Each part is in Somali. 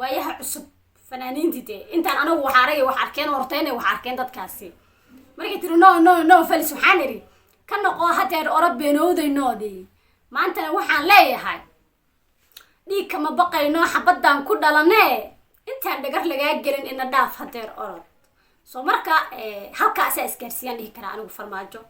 waayaha cusub fanaaniintide intaan anagu waxaaragay wax arkeen hortayna wax arkeen dadkaasi markay tiri no falis waxaan iri ka noqo hadeer orod beenowdaynoodii maantana waxaan leeyahay dhiig kama baqayno xabadaan ku dhalanee intaan dhagar lagaa gelin ina dhaaf hadeer orod soo marka halkaasaa isgaarsiiyaan dhihi karaa anigu farmaajo.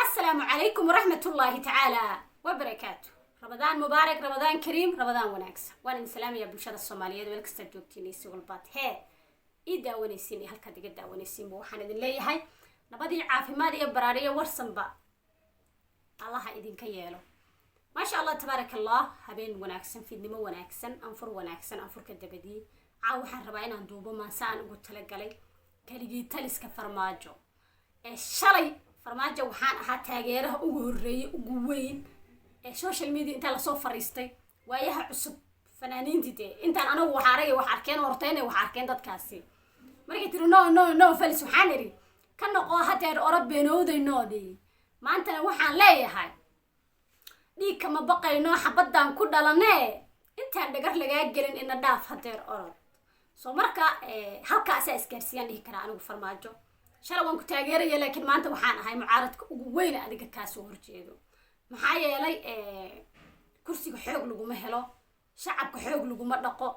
السلام عليكم ورحمة الله تعالى وبركاته. رمضان مبارك، رمضان كريم، رمضان وناكس. وانا سلام يا بلشاد الصومالية ولك استجوبتيني سوالبات هي إيدا ونسيني هل كده قدا ونسين بوحنا دللي هاي نبدي عافي مالي برارية ورسم با الله إيدين كيالو ما شاء الله تبارك الله هبين وناكسن في دمو وناكسن أنفر كدبدي عاوحن ربعين ندوبو ما سان قلت لك علي كاليجي تلس كفرماجو الشلي farmaajo waxaan ahaa taageeraha ugu horeeyay ugu weyn ee social media inta la soo fariistay waayaha cusub fanaaniintide intaan anagu waxaaragay wax arkeen hortayna wax arkeen dadkaasi markay tiri no falis waxaan iri ka noqo hadeer orod beenowdaynoodii maantana waxaan leeyahay dhiig kama baqayno xabadaan ku dhalanee intaan dhagar lagaa gelin ina dhaaf hadeer orod soo marka halkaasaa isgaarsiiyaan dhihi karaa anigu farmaajo. shalay waan ku taageeraya laakiin maanta waxaan ahay mucaaradka ugu weyn adiga ka soo horjeedo maxaa yeelay kursiga xoog laguma helo shacabka xoog laguma dhaqo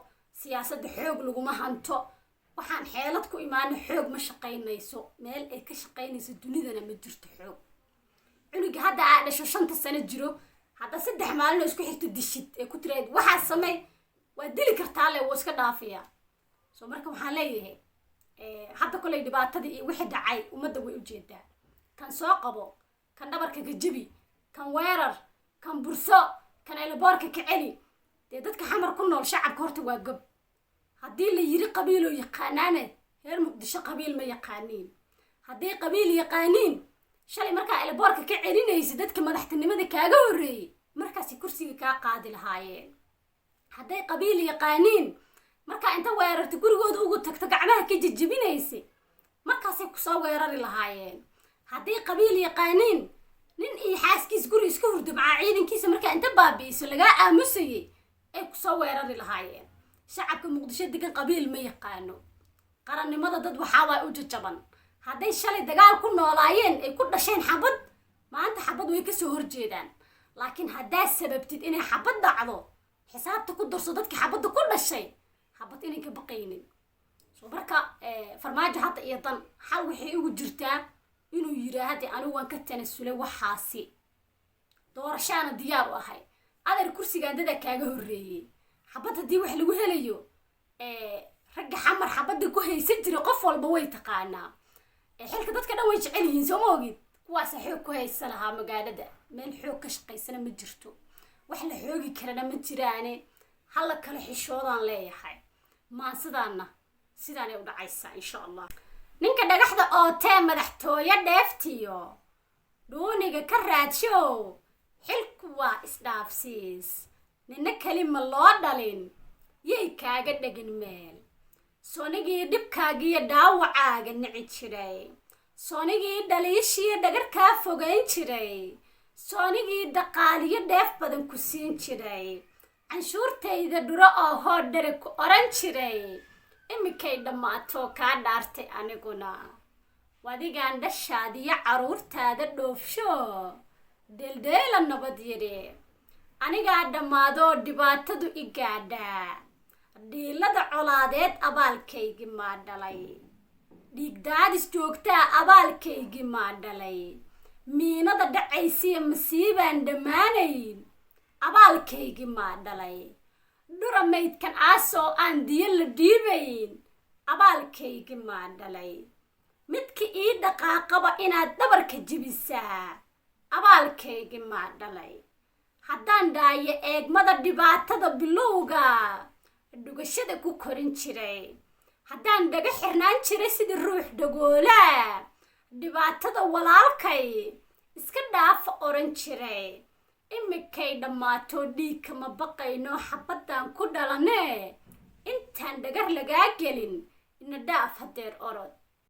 siyaasadda xoog laguma hanto waxaan xeelad ku imaan xoog ma shaqaynayso meel ay ka shaqaynayso dunidana ma jirto xoog cunuga hadda aa dhasho 5 sano jiro hadda 3 maalin isku xigto dishid ee ku tirayd waxa samay waa dili kartaa le waa iska dhaafiya soo marka waxaan leeyahay hadda kulay dhibaatadii iyo wixii dhacay umada way u jeedaa kan soo qabo kan dhabarka ka jibi kan weerar kan burso kan elboorka ka celi dadka xamar ku nool shacabka horta waa gab hadii la yiri qabiilo yaqaanaane heer muqdisho qabiil ma yaqaaniin hadii qabiil yaqaaniin shalay marka elboorka ka celinaysa dadka madaxtinimada kaaga horeeyay markaas kursiga ka qaadi lahaayeen hadii qabiil yaqaaniin marka inta weerarta gurigooda ugu tagto gacmaha ka jijibinaysa markaas ay ku soo weerari lahaayeen hadii qabiil yaqaaniin nin iyo xaaskiis guri iska hurdo maca ciidankiisa marka inta baabiiso laga aamusay ay ku soo weerari lahaayeen shacabka muqdisho degan qabiil ma yaqaano qarannimada dad waxa way u jajaban haday shalay dagaal ku noolaayeen ay ku dhasheen xabad maanta xabad way ka soo horjeedaan laakiin hadaa sababtid inay xabad dhacdo xisaabta ku darso dadka xabada ku dhashay xabad inay ka baqaynin soo marka farmaajo hadda iyo dan xal wixii ugu jirtaa inuu yiraahdo anigu waan ka tanasulay waxaasi doorashana diyaar u ahay adar kursiga dada kaaga horeeyay xabad hadii wax lagu helayo rag xamar xabada ku haysan jira qof walba way taqaanaa xilka dadka dhan way jecel yihiin soo moogid kuwaas xoog ku haysan lahaa magaalada meel xoog ka shaqaysana ma jirto wax la xoogi karana ma jiraane hal kala xishoodaan leeyahay ما sidaan u dhacaysa insha Allah ninka dhagaxda oo tee madaxtooyo dheeftiyo dooniga ka raadsho xilku waa isdhaafsiis nina kalima loo dhalin yey kaaga dhagin meel soonigii dhibkaagiyo dhaawacaaga nici jiray soonigii dhaliishiyo dhagarkaa fogayn jiray soonigii dhaqaaliyo dheef badan ku siin jiray canshuurtayda dhuro oo hoodhare ku oran jiray imikay dhammaato kaa dhaartay aniguna wadigaan dhashaadiyo caruurtaada dhoofsho deeldeela nabad yidhi anigaa dhammaadoo dhibaatadu i gaadhaa dhiilada colaadeed abaalkaygi maa dhalay dhiigdaadis joogtaa abaalkaygi maa dhalay miinada dhacaysiya masiibaan dhammaanayn abaalkaygi maa dhalay dhura maydkan aasoo aan diyo la dhiibayn abaalkaygi maa dhalay midka ii dhaqaaqaba inaad dhabarka jibisaa abaalkaygi maa dhalay haddaan dhaayo eegmada dhibaatada bilowga dhugashada ku korin jiray haddaan dhaga xirnaan jiray sidii ruux dhagoola dhibaatada walaalkay iska dhaafa oran jiray imikay dhammaato dhiig kama baqayno xabadaan ku dhalanee intaan dhagar lagaa gelin ina dhaaf hadeer orod